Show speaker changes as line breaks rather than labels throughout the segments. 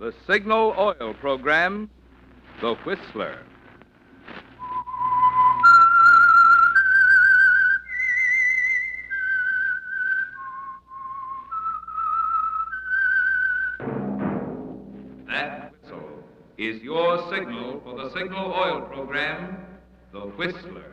The Signal Oil Program, The Whistler. That whistle is your signal for the Signal Oil Program, The Whistler.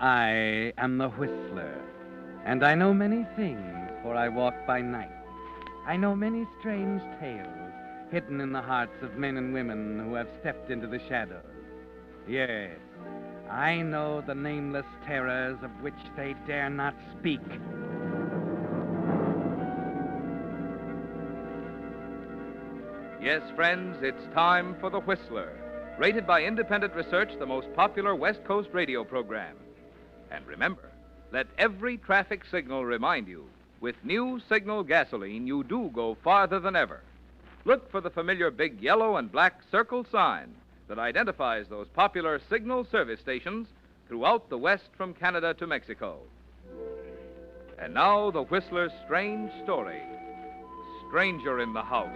I am the Whistler, and I know many things, for I walk by night. I know many strange tales hidden in the hearts of men and women who have stepped into the shadows. Yes, I know the nameless terrors of which they dare not speak.
Yes, friends, it's time for The Whistler, rated by independent research the most popular West Coast radio program. And remember, let every traffic signal remind you, with new Signal gasoline, you do go farther than ever. Look for the familiar big yellow and black circle sign that identifies those popular Signal service stations throughout the West from Canada to Mexico. And now, the Whistler's strange story, Stranger in the House.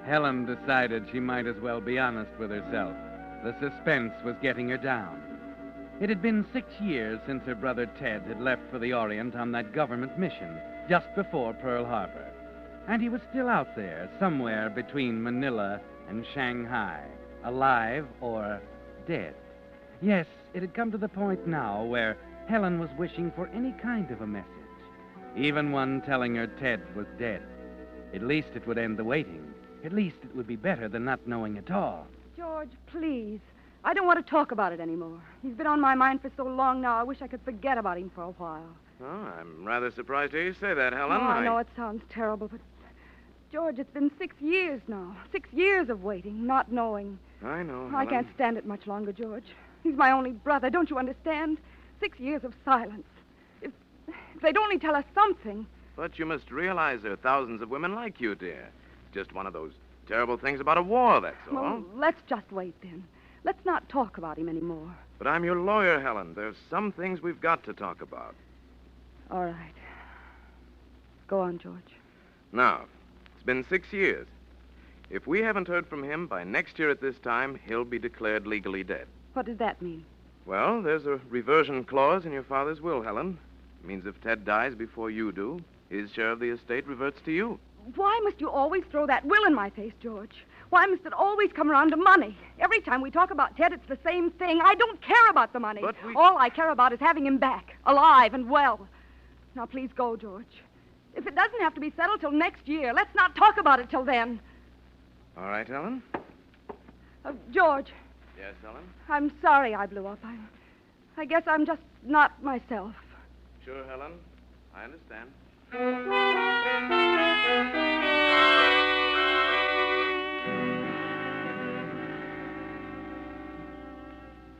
Helen decided she might as well be honest with herself. The suspense was getting her down. It had been 6 years since her brother Ted had left for the Orient on that government mission just before Pearl Harbor. And he was still out there, somewhere between Manila and Shanghai, alive or dead. Yes, it had come to the point now where Helen was wishing for any kind of a message, even one telling her Ted was dead. At least it would end the waiting. At least it would be better than not knowing at all.
George, please. I don't want to talk about it anymore. He's been on my mind for so long now, I wish I could forget about him for a while.
Oh, I'm rather surprised to hear you say that, Helen.
I know it sounds terrible, but... George, it's been 6 years now. 6 years of waiting, not knowing.
I know, Helen.
I can't stand it much longer, George. He's my only brother, don't you understand? 6 years of silence. If they'd only tell us something.
But you must realize there are thousands of women like you, dear. Just one of those terrible things about a war, that's all.
Well, let's just wait then. Let's not talk about him anymore.
But I'm your lawyer, Helen. There's some things we've got to talk about.
All right. Go on, George.
Now, it's been 6 years. If we haven't heard from him by next year at this time, he'll be declared legally dead.
What does that mean?
Well, there's a reversion clause in your father's will, Helen. It means if Ted dies before you do, his share of the estate reverts to you.
Why must you always throw that will in my face, George? Why must it always come around to money? Every time we talk about Ted, it's the same thing. I don't care about the money.
But
all I care about is having him back, alive and well. Now, please go, George. If it doesn't have to be settled till next year, let's not talk about it till then.
All right, Helen?
George.
Yes, Helen?
I'm sorry I blew up. I guess I'm just not myself.
Sure, Helen. I understand.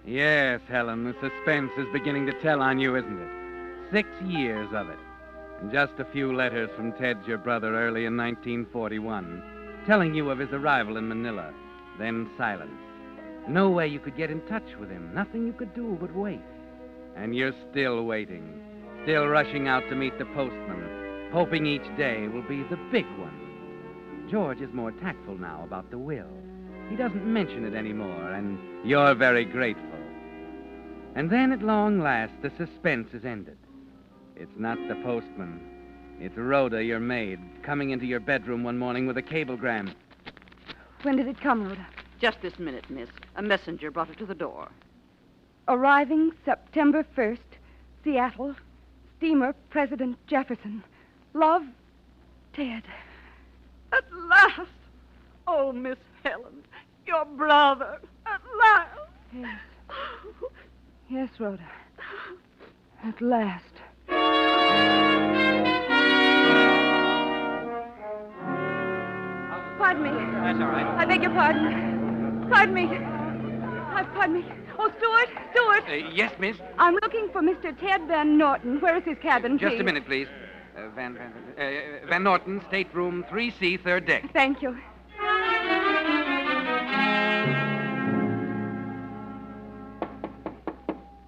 Yes, Helen, the suspense is beginning to tell on you, isn't it? 6 years of it. And just a few letters from Ted, your brother, early in 1941, telling you of his arrival in Manila. Then silence. No way you could get in touch with him. Nothing you could do but wait. And you're still waiting. Still rushing out to meet the postman, hoping each day will be the big one. George is more tactful now about the will. He doesn't mention it anymore, and you're very grateful. And then, at long last, the suspense is ended. It's not the postman. It's Rhoda, your maid, coming into your bedroom one morning with a cablegram.
When did it come, Rhoda?
Just this minute, miss. A messenger brought it to the door.
Arriving September 1st, Seattle, steamer President Jefferson. Love, Ted.
At last! Oh, Miss Helen, your brother. At last!
Yes. Yes, Rhoda. At last. Pardon me.
That's all right.
I beg your pardon. Pardon me. I've Pardon me. Oh, Stuart.
Yes, miss?
I'm looking for Mr. Ted Van Norton. Where is his cabin,
Just
please?
a minute, please. Van Norton, stateroom 3C, third deck.
Thank you.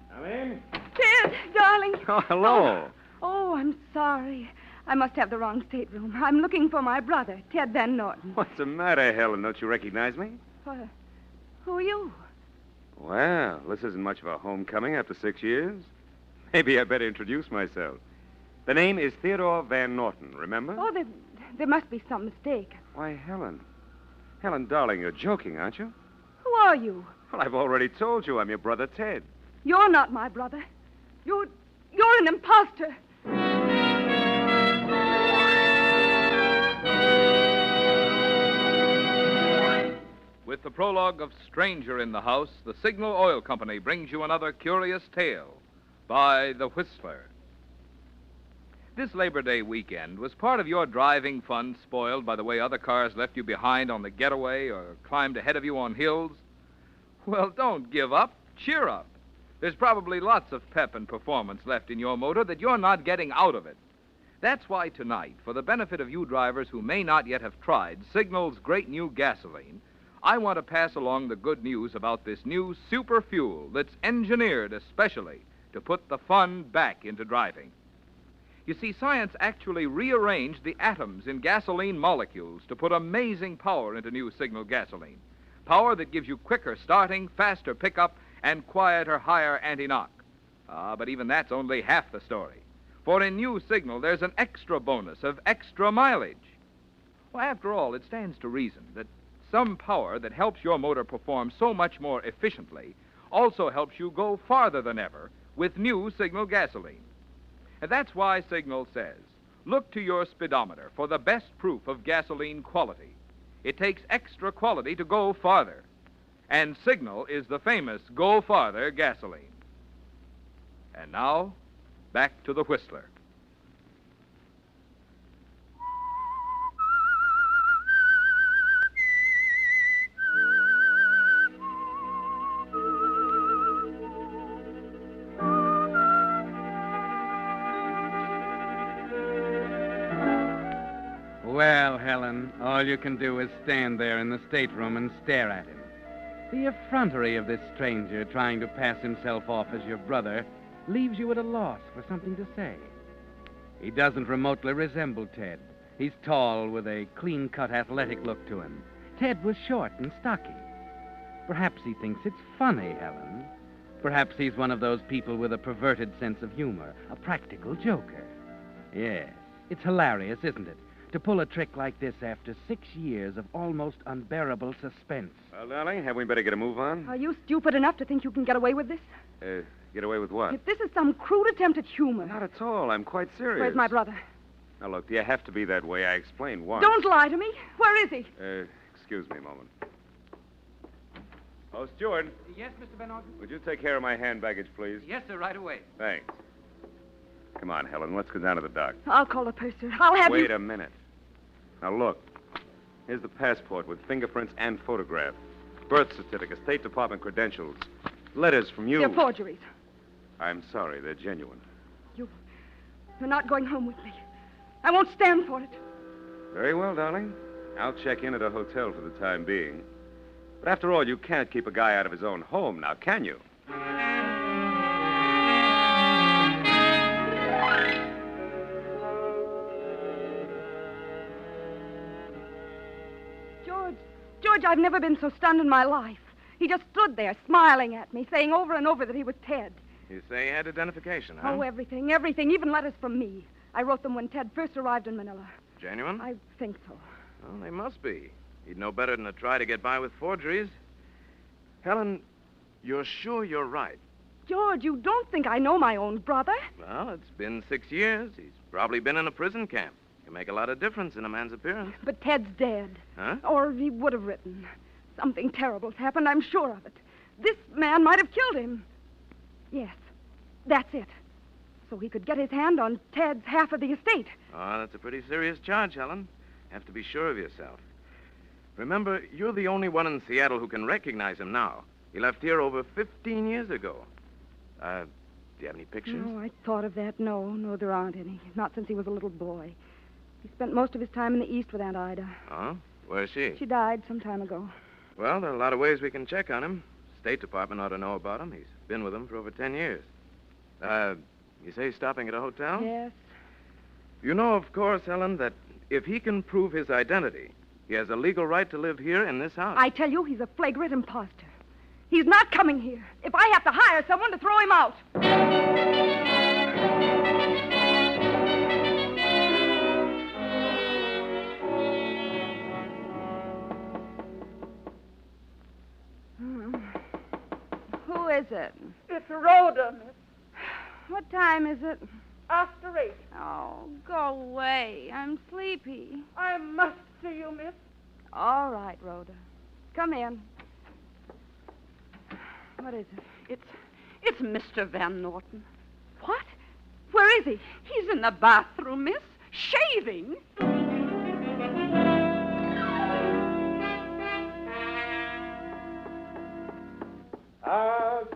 Come in.
Ted, darling.
Oh, hello.
Oh, I'm sorry. I must have the wrong stateroom. I'm looking for my brother, Ted Van Norton.
What's the matter, Helen? Don't you recognize me?
Who are you?
Well, this isn't much of a homecoming after 6 years. Maybe I better introduce myself. The name is Theodore Van Norton, remember?
Oh, there must be some mistake.
Why, Helen. Helen, darling, you're joking, aren't you?
Who are you?
Well, I've already told you I'm your brother, Ted.
You're not my brother. You're an imposter.
With the prologue of Stranger in the House, the Signal Oil Company brings you another curious tale by The Whistler. This Labor Day weekend, was part of your driving fun spoiled by the way other cars left you behind on the getaway or climbed ahead of you on hills? Well, don't give up. Cheer up. There's probably lots of pep and performance left in your motor that you're not getting out of it. That's why tonight, for the benefit of you drivers who may not yet have tried Signal's great new gasoline, I want to pass along the good news about this new super fuel that's engineered especially to put the fun back into driving. You see, science actually rearranged the atoms in gasoline molecules to put amazing power into new Signal gasoline. Power that gives you quicker starting, faster pickup, and quieter, higher anti-knock. But even that's only half the story. For in new Signal, there's an extra bonus of extra mileage. Well, after all, it stands to reason that some power that helps your motor perform so much more efficiently also helps you go farther than ever with new Signal gasoline. And that's why Signal says, look to your speedometer for the best proof of gasoline quality. It takes extra quality to go farther. And Signal is the famous Go Farther gasoline. And now, back to the Whistler.
Well, Helen, all you can do is stand there in the stateroom and stare at him. The effrontery of this stranger trying to pass himself off as your brother leaves you at a loss for something to say. He doesn't remotely resemble Ted. He's tall with a clean-cut, athletic look to him. Ted was short and stocky. Perhaps he thinks it's funny, Helen. Perhaps he's one of those people with a perverted sense of humor, a practical joker. Yes, it's hilarious, isn't it? To pull a trick like this after 6 years of almost unbearable suspense.
Well, darling, have we better get a move on?
Are you stupid enough to think you can get away with this?
Get away with what?
If this is some crude attempt at humor.
Not at all. I'm quite serious.
Where's my brother?
Now, look, do you have to be that way? I explained once.
Don't lie to me. Where is he?
Excuse me a moment. Oh, Steward,
Yes, Mr. Van Norton?
would you take care of my hand baggage, please?
Yes, sir, right away.
Thanks. Come on, Helen. Let's go down to the dock.
I'll call the purser. I'll have
Wait
you...
a minute. Now, look. Here's the passport with fingerprints and photograph. Birth certificate, State Department credentials. Letters from you.
They're forgeries.
I'm sorry. They're genuine.
You're not going home with me. I won't stand for it.
Very well, darling. I'll check in at a hotel for the time being. But after all, you can't keep a guy out of his own home now, can you?
George, I've never been so stunned in my life. He just stood there, smiling at me, saying over and over that he was Ted.
You say he had identification, huh?
Oh, everything, even letters from me. I wrote them when Ted first arrived in Manila.
Genuine?
I think so.
Well, they must be. He'd know better than to try to get by with forgeries. Helen, you're sure you're right?
George, you don't think I know my own brother?
Well, it's been 6 years. He's probably been in a prison camp. Can make a lot of difference in a man's appearance.
But Ted's dead.
Huh?
Or he would have written. Something terrible's happened, I'm sure of it. This man might have killed him. Yes, that's it. So he could get his hand on Ted's half of the estate.
Oh, that's a pretty serious charge, Helen. Have to be sure of yourself. Remember, you're the only one in Seattle who can recognize him now. He left here over 15 years ago. Do you have any pictures?
No, I thought of that. No, there aren't any. Not since he was a little boy. He spent most of his time in the East with Aunt Ida.
Oh? Where's she?
She died some time ago.
Well, there are a lot of ways we can check on him. State Department ought to know about him. He's been with them for over 10 years. You say he's stopping at a hotel?
Yes.
You know, of course, Helen, that if he can prove his identity, he has a legal right to live here in this house.
I tell you, he's a flagrant imposter. He's not coming here. If I have to hire someone to throw him out. Who is it?
It's Rhoda, miss.
What time is it?
After 8.
Oh, go away. I'm sleepy.
I must see you, miss.
All right, Rhoda. Come in. What is it?
It's Mr. Van Norton.
What? Where is he?
He's in the bathroom, miss, shaving.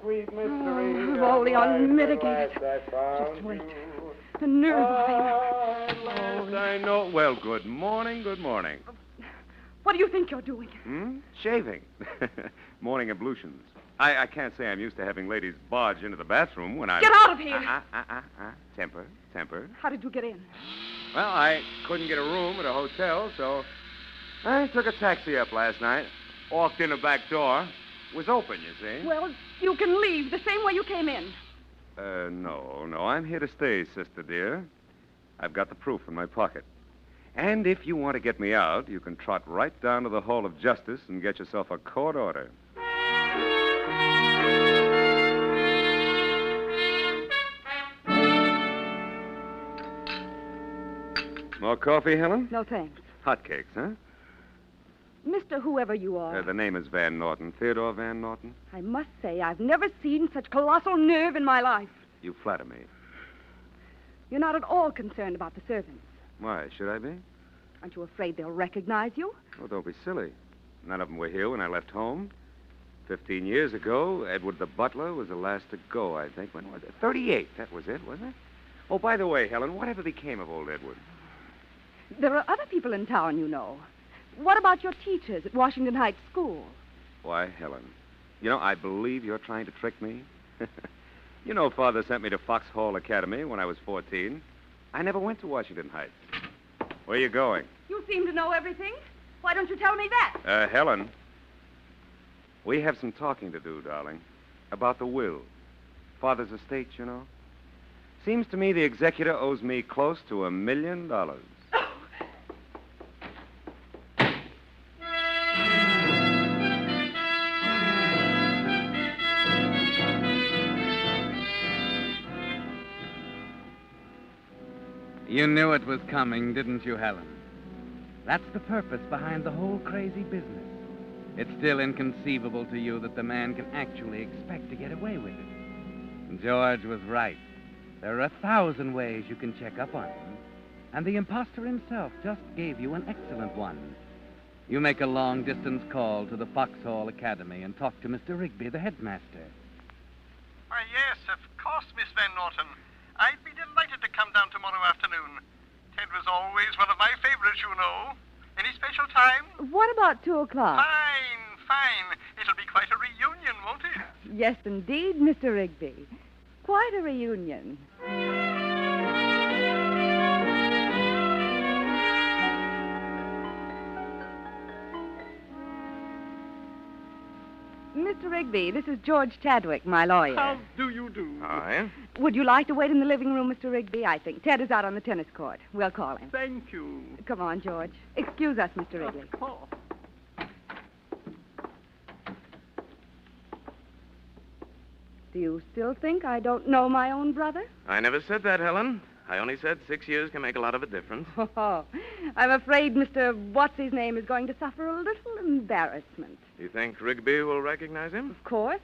Sweet mystery.
Wholly unmitigated. Just wait. The nerve of him.
I know. Well, good morning, good morning.
What do you think you're doing?
Shaving. Morning ablutions. I can't say I'm used to having ladies barge into the bathroom when I...
Get out of here!
Temper.
How did you get in?
Well, I couldn't get a room at a hotel, so I took a taxi up last night. Walked in the back door. Was open, you see.
Well, you can leave the same way you came in.
No. I'm here to stay, sister dear. I've got the proof in my pocket. And if you want to get me out, you can trot right down to the Hall of Justice and get yourself a court order. More coffee, Helen?
No, thanks.
Hotcakes, huh?
Mr. Whoever you are,
The name is Van Norton. Theodore Van Norton.
I must say I've never seen such colossal nerve in my life.
You flatter me.
You're not at all concerned about the servants.
Why, should I be?
Aren't you afraid they'll recognize you?
Oh, don't be silly. None of them were here when I left home. 15 years ago, Edward the butler was the last to go, I think. When was it? 38, that was it, wasn't it? Oh, by the way, Helen, whatever became of old Edward?
There are other people in town, you know. What about your teachers at Washington Heights School?
Why, Helen, you know, I believe you're trying to trick me. You know, Father sent me to Foxhall Academy when I was 14. I never went to Washington Heights. Where are you going?
You seem to know everything. Why don't you tell me that?
Helen, we have some talking to do, darling, about the will. Father's estate, you know. Seems to me the executor owes me close to $1 million.
You knew it was coming, didn't you, Helen? That's the purpose behind the whole crazy business. It's still inconceivable to you that the man can actually expect to get away with it. And George was right. There are 1,000 ways you can check up on him. And the imposter himself just gave you an excellent one. You make a long-distance call to the Foxhall Academy and talk to Mr. Rigby, the headmaster.
Why, yes, of course, Miss Van Norton. I'd be delighted to come down tomorrow afternoon. Ted was always one of my favorites, you know. Any special time?
What about 2 o'clock?
Fine. It'll be quite a reunion, won't it?
Yes, indeed, Mr. Rigby. Quite a reunion. Mr. Rigby, this is George Chadwick, my lawyer.
How do you do?
Hi.
Would you like to wait in the living room, Mr. Rigby? I think Ted is out on the tennis court. We'll call him.
Thank you.
Come on, George. Excuse us, Mr. Rigby.
Of course.
Do you still think I don't know my own brother?
I never said that, Helen. I only said 6 years can make a lot of a difference.
Oh, I'm afraid Mr. What's-his-name is going to suffer a little embarrassment.
You think Rigby will recognize him?
Of course.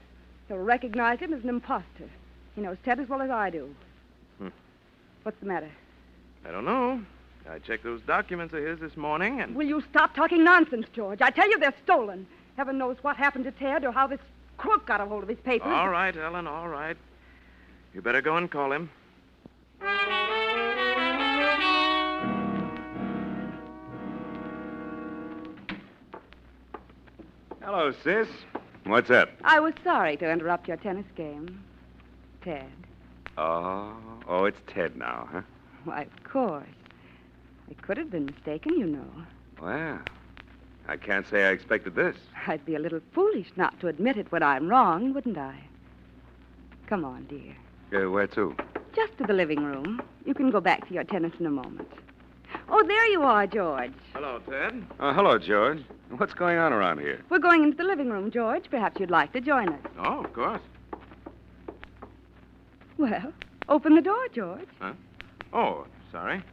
He'll recognize him as an imposter. He knows Ted as well as I do. What's the matter?
I don't know. I checked those documents of his this morning, and...
Will you stop talking nonsense, George? I tell you they're stolen. Heaven knows what happened to Ted or how this crook got a hold of his papers.
All right, Ellen, all right. You better go and call him.
Hello, sis. What's up?
I was sorry to interrupt your tennis game. Ted.
Oh, it's Ted now, huh?
Why, of course. I could have been mistaken, you know.
Well, I can't say I expected this.
I'd be a little foolish not to admit it when I'm wrong, wouldn't I? Come on, dear.
Where to?
Just to the living room. You can go back to your tennis in a moment. Oh, there you are, George.
Hello, Ted.
Hello, George. What's going on around here?
We're going into the living room, George. Perhaps you'd like to join us.
Oh, of course.
Well, open the door, George.
Huh? Oh, sorry.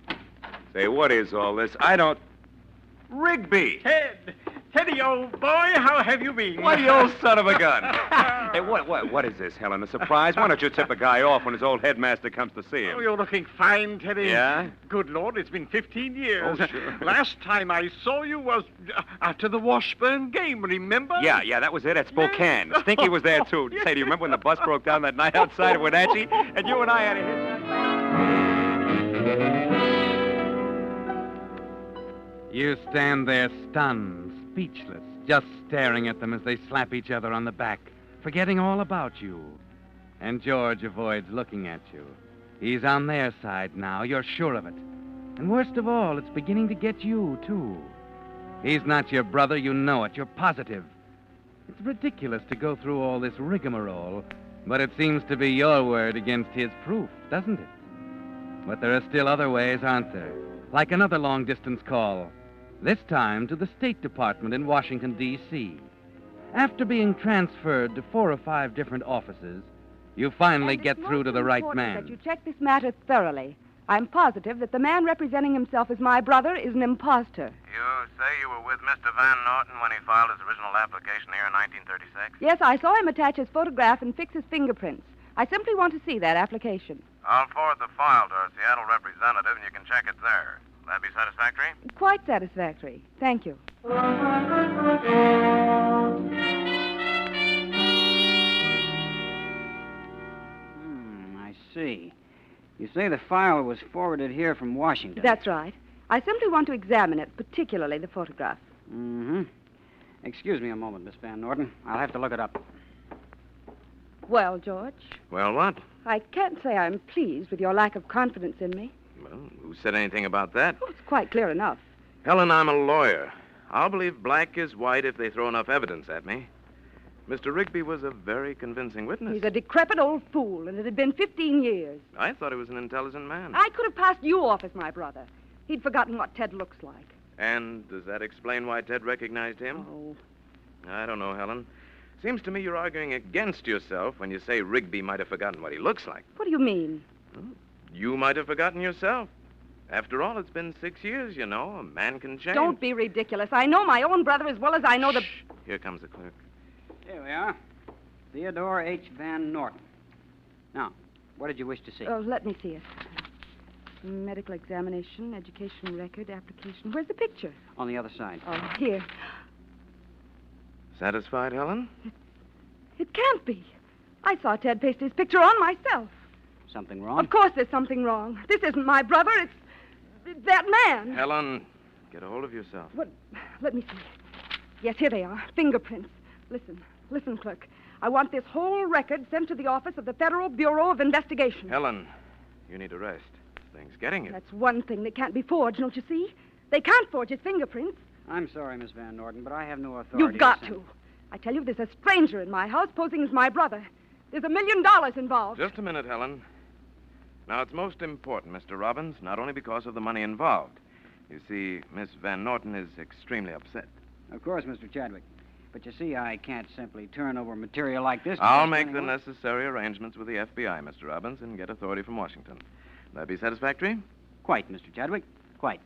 Say, what is all this? I don't... Rigby!
Teddy, old boy, how have you been?
Why, you old son of a gun! Hey, what is this, Helen? A surprise? Why don't you tip a guy off when his old headmaster comes to see him?
Oh, you're looking fine, Teddy.
Yeah?
Good Lord, it's been 15 years.
Oh, sure.
Last time I saw you was after the Washburn game, remember?
Yeah, that was it, at Spokane. Stinky was there, too. Say, do you remember when the bus broke down that night outside of Wenatchee? And you and I had a hit.
You stand there stunned, speechless, just staring at them as they slap each other on the back, forgetting all about you. And George avoids looking at you. He's on their side now, you're sure of it. And worst of all, it's beginning to get you, too. He's not your brother, you know it, you're positive. It's ridiculous to go through all this rigmarole, but it seems to be your word against his proof, doesn't it? But there are still other ways, aren't there? Like another long-distance call. This time to the State Department in Washington, D.C. After being transferred to 4 or 5 different offices, you finally get through to the right man.
That you check this matter thoroughly. I'm positive that the man representing himself as my brother is an imposter.
You say you were with Mr. Van Norton when he filed his original application here in 1936?
Yes, I saw him attach his photograph and fix his fingerprints. I simply want to see that application.
I'll forward the file to our Seattle representative, and you can check it there. Will that be satisfactory?
Quite satisfactory. Thank you.
I see. You say the file was forwarded here from Washington.
That's right. I simply want to examine it, particularly the photograph.
Mm-hmm. Excuse me a moment, Miss Van Norton. I'll have to look it up.
Well, George,
Well, what?
I can't say I'm pleased with your lack of confidence in me.
Well, who said anything about that?
Oh, it's quite clear enough.
Helen, I'm a lawyer. I'll believe black is white if they throw enough evidence at me. Mr. Rigby was a very convincing witness.
He's a decrepit old fool, and it had been 15 years.
I thought he was an intelligent man.
I could have passed you off as my brother. He'd forgotten what Ted looks like.
And does that explain why Ted recognized him?
Oh.
I don't know, Helen. Seems to me you're arguing against yourself when you say Rigby might have forgotten what he looks like.
What do you mean?
You might have forgotten yourself. After all, it's been 6 years, you know. A man can change.
Don't be ridiculous. I know my own brother as well as I know the...
Shh. Here comes the clerk.
Here we are. Theodore H. Van Norton. Now, what did you wish to see?
Oh, let me see it. Medical examination, education record, application. Where's the picture?
On the other side.
Oh, here.
Satisfied, Helen?
It can't be. I saw Ted paste his picture on myself.
Something wrong?
Of course there's something wrong. This isn't my brother. It's that man.
Helen, get a hold of yourself.
What? Let me see. Yes, here they are. Fingerprints. Listen, clerk. I want this whole record sent to the office of the Federal Bureau of Investigation.
Helen, you need a rest. This thing's getting you.
That's one thing that can't be forged, don't you see? They can't forge his fingerprints.
I'm sorry, Miss Van Norton, but I have no authority.
You've got
send-
to. I tell you, there's a stranger in my house posing as my brother. There's $1 million involved.
Just a minute, Helen. Now, it's most important, Mr. Robbins, not only because of the money involved. You see, Miss Van Norton is extremely upset.
Of course, Mr. Chadwick. But you see, I can't simply turn over material like this. to
I'll
just
make the
anyone.
necessary arrangements with the FBI, Mr. Robbins, and get authority from Washington. That be satisfactory?
Quite, Mr. Chadwick. Quite.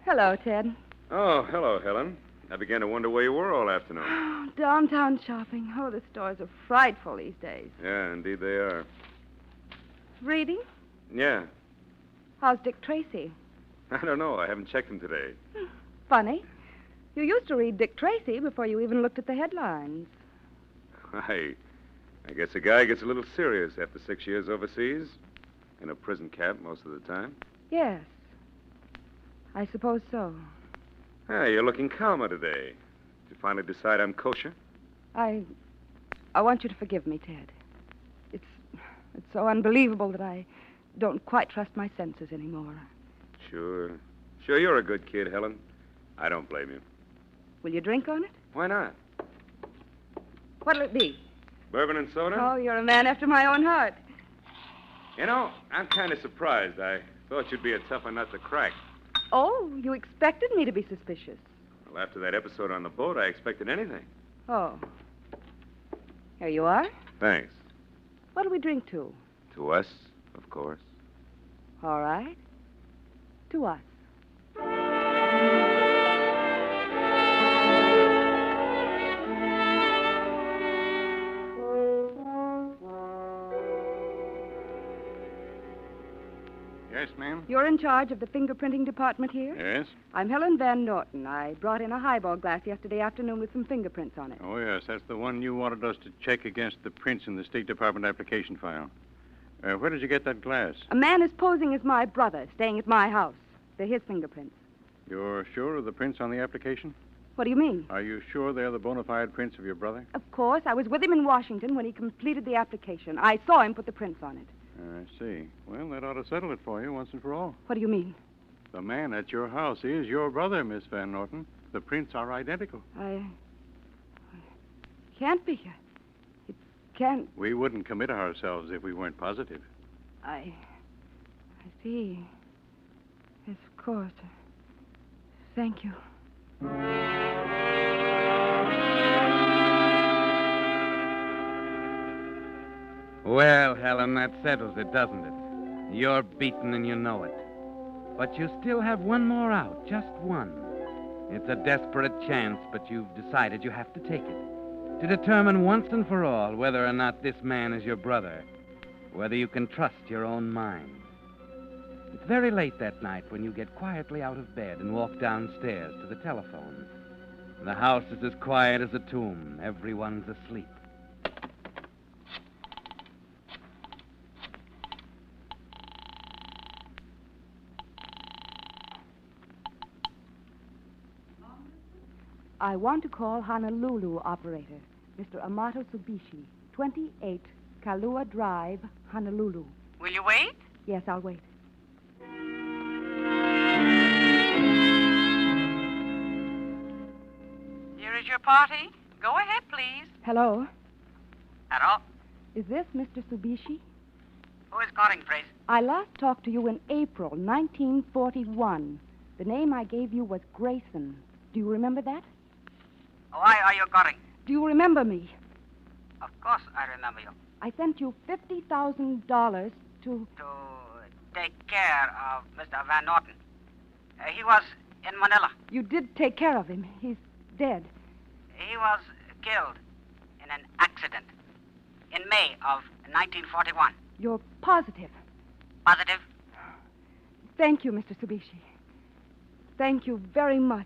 Hello, Ted.
Oh, hello, Helen. I began to wonder where you were all afternoon.
Downtown shopping. Oh, the stores are frightful these days.
Yeah, indeed they are.
Reading?
Yeah.
How's Dick Tracy?
I don't know. I haven't checked him today.
Funny. You used to read Dick Tracy before you even looked at the headlines.
I guess a guy gets a little serious after 6 years overseas. In a prison camp most of the time.
Yes. I suppose so.
Hey, you're looking calmer today. Did you finally decide I'm kosher?
I want you to forgive me, Ted. It's so unbelievable that I don't quite trust my senses anymore.
Sure, you're a good kid, Helen. I don't blame you.
Will you drink on it?
Why not?
What'll it be?
Bourbon and soda?
Oh, you're a man after my own heart.
You know, I'm kind of surprised. I thought you'd be a tougher nut to crack.
Oh, you expected me to be suspicious.
Well, after that episode on the boat, I expected anything.
Oh. Here you are.
Thanks.
What'll we drink to?
To us, of course.
All right. To us.
Yes, ma'am?
You're in charge of the fingerprinting department here?
Yes?
I'm Helen Van Norton. I brought in a highball glass yesterday afternoon with some fingerprints on it.
Oh, yes. That's the one you wanted us to check against the prints in the State Department application file. Where did you get that glass?
A man is posing as my brother, staying at my house. They're his fingerprints.
You're sure of the prints on the application?
What do you mean?
Are you sure they're the bona fide prints of your brother?
Of course. I was with him in Washington when he completed the application. I saw him put the prints on it.
I see. Well, that ought to settle it for you once and for all.
What do you mean?
The man at your house is your brother, Miss Van Norton. The prints are identical.
I can't be. It can't.
We wouldn't commit ourselves if we weren't positive.
I see. Yes, of course. Thank you.
Well, Helen, that settles it, doesn't it? You're beaten and you know it. But you still have one more out, just one. It's a desperate chance, but you've decided you have to take it. To determine once and for all whether or not this man is your brother. Whether you can trust your own mind. It's very late that night when you get quietly out of bed and walk downstairs to the telephone. The house is as quiet as a tomb. Everyone's asleep.
I want to call Honolulu operator, Mr. Amato Tsubishi, 28 Kalua Drive, Honolulu.
Will you wait?
Yes, I'll wait.
Here is your party. Go ahead, please.
Hello?
Hello?
Is this Mr. Tsubishi?
Who is calling, please?
I last talked to you in April 1941. The name I gave you was Grayson. Do you remember that?
Why are you calling?
Do you remember me?
Of course I remember you.
I sent you $50,000 to...
To take care of Mr. Van Norton. He was in Manila.
You did take care of him. He's dead.
He was killed in an accident in May of 1941.
You're positive.
Positive?
Thank you, Mr. Tsubishi. Thank you very much.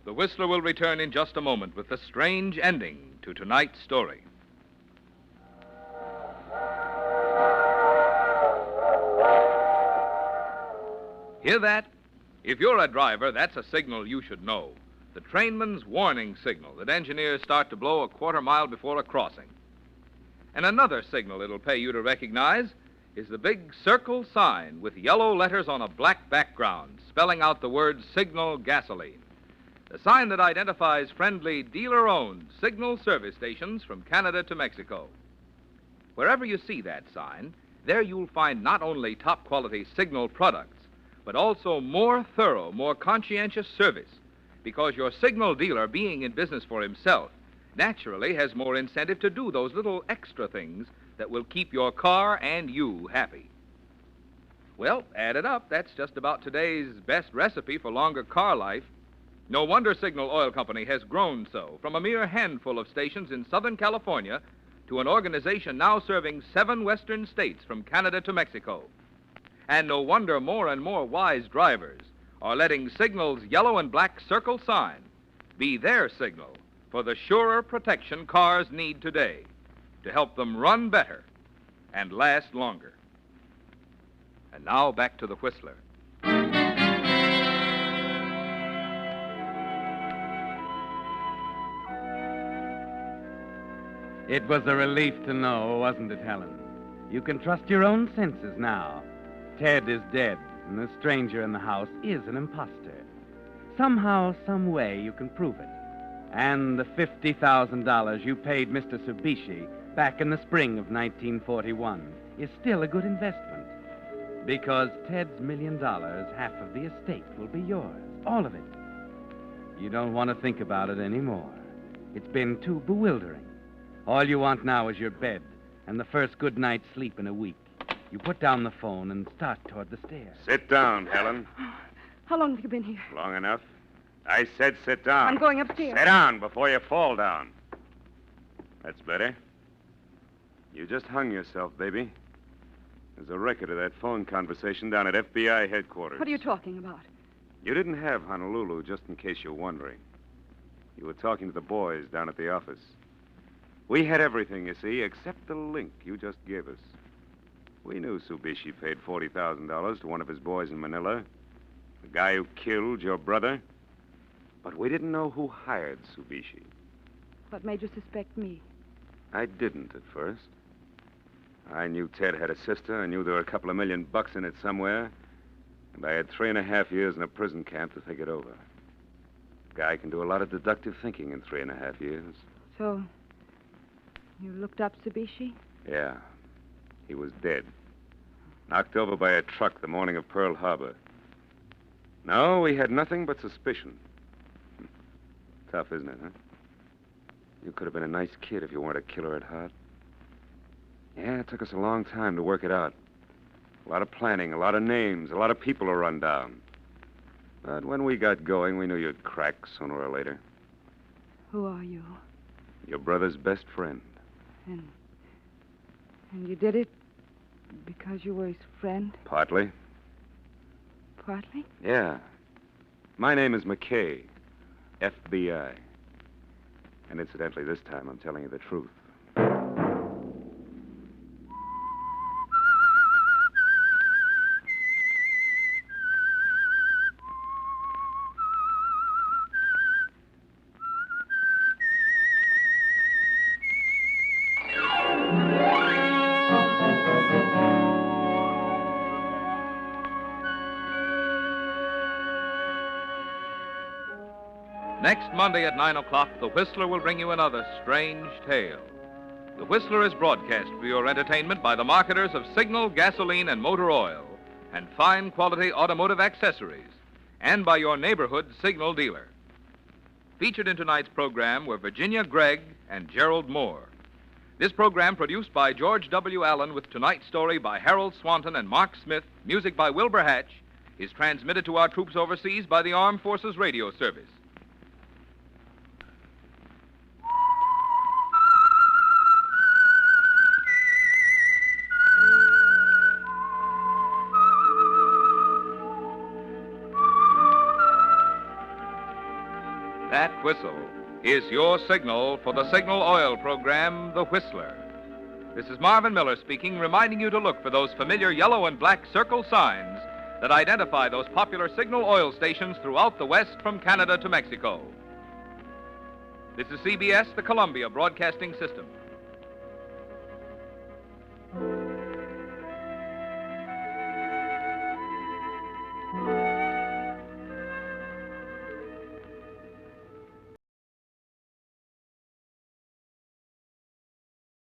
The Whistler will return in just a moment with the strange ending to tonight's story. Hear that? If you're a driver, that's a signal you should know. The trainman's warning signal that engineers start to blow a quarter mile before a crossing. And another signal it'll pay you to recognize is the big circle sign with yellow letters on a black background spelling out the word Signal Gasoline. The sign that identifies friendly dealer-owned signal service stations from Canada to Mexico. Wherever you see that sign, there you'll find not only top-quality signal products, but also more thorough, more conscientious service, because your signal dealer, being in business for himself, naturally has more incentive to do those little extra things that will keep your car and you happy. Well, add it up. That's just about today's best recipe for longer car life. No wonder Signal Oil Company has grown so, from a mere handful of stations in Southern California to an organization now serving 7 western states from Canada to Mexico. And no wonder more and more wise drivers are letting Signal's yellow and black circle sign be their signal for the surer protection cars need today to help them run better and last longer. And now back to the Whistler.
It was a relief to know, wasn't it, Helen? You can trust your own senses now. Ted is dead, and the stranger in the house is an imposter. Somehow, some way, you can prove it. And the $50,000 you paid Mr. Tsubishi back in the spring of 1941 is still a good investment. Because Ted's $1 million, half of the estate, will be yours. All of it. You don't want to think about it anymore. It's been too bewildering. All you want now is your bed and the first good night's sleep in a week. You put down the phone and start toward the stairs.
Sit down, Helen.
How long have you been here?
Long enough. I said sit down.
I'm going upstairs.
Sit down before you fall down. That's better. You just hung yourself, baby. There's a record of that phone conversation down at FBI headquarters.
What are you talking about?
You didn't have Honolulu, just in case you're wondering. You were talking to the boys down at the office. We had everything, you see, except the link you just gave us. We knew Tsubishi paid $40,000 to one of his boys in Manila, the guy who killed your brother. But we didn't know who hired Tsubishi.
What made you suspect me?
I didn't at first. I knew Ted had a sister. I knew there were a couple of $1 million in it somewhere. And I had 3.5 years in a prison camp to think it over. A guy can do a lot of deductive thinking in 3.5 years.
So, you looked up Tsubishi?
Yeah. He was dead. Knocked over by a truck the morning of Pearl Harbor. No, we had nothing but suspicion. Tough, isn't it, huh? You could have been a nice kid if you weren't a killer at heart. Yeah, it took us a long time to work it out. A lot of planning, a lot of names, a lot of people to run down. But when we got going, we knew you'd crack sooner or later.
Who are you?
Your brother's best friend.
And you did it because you were his friend?
Partly.
Partly?
Yeah. My name is McKay, FBI. And incidentally, this time I'm telling you the truth.
Next Monday at 9 o'clock, The Whistler will bring you another strange tale. The Whistler is broadcast for your entertainment by the marketers of Signal, gasoline, and motor oil, and fine quality automotive accessories, and by your neighborhood Signal dealer. Featured in tonight's program were Virginia Gregg and Gerald Moore. This program, produced by George W. Allen with tonight's story by Harold Swanton and Mark Smith, music by Wilbur Hatch, is transmitted to our troops overseas by the Armed Forces Radio Service. That whistle is your signal for the Signal Oil program, The Whistler. This is Marvin Miller speaking, reminding you to look for those familiar yellow and black circle signs that identify those popular Signal Oil stations throughout the West from Canada to Mexico. This is CBS, the Columbia Broadcasting System.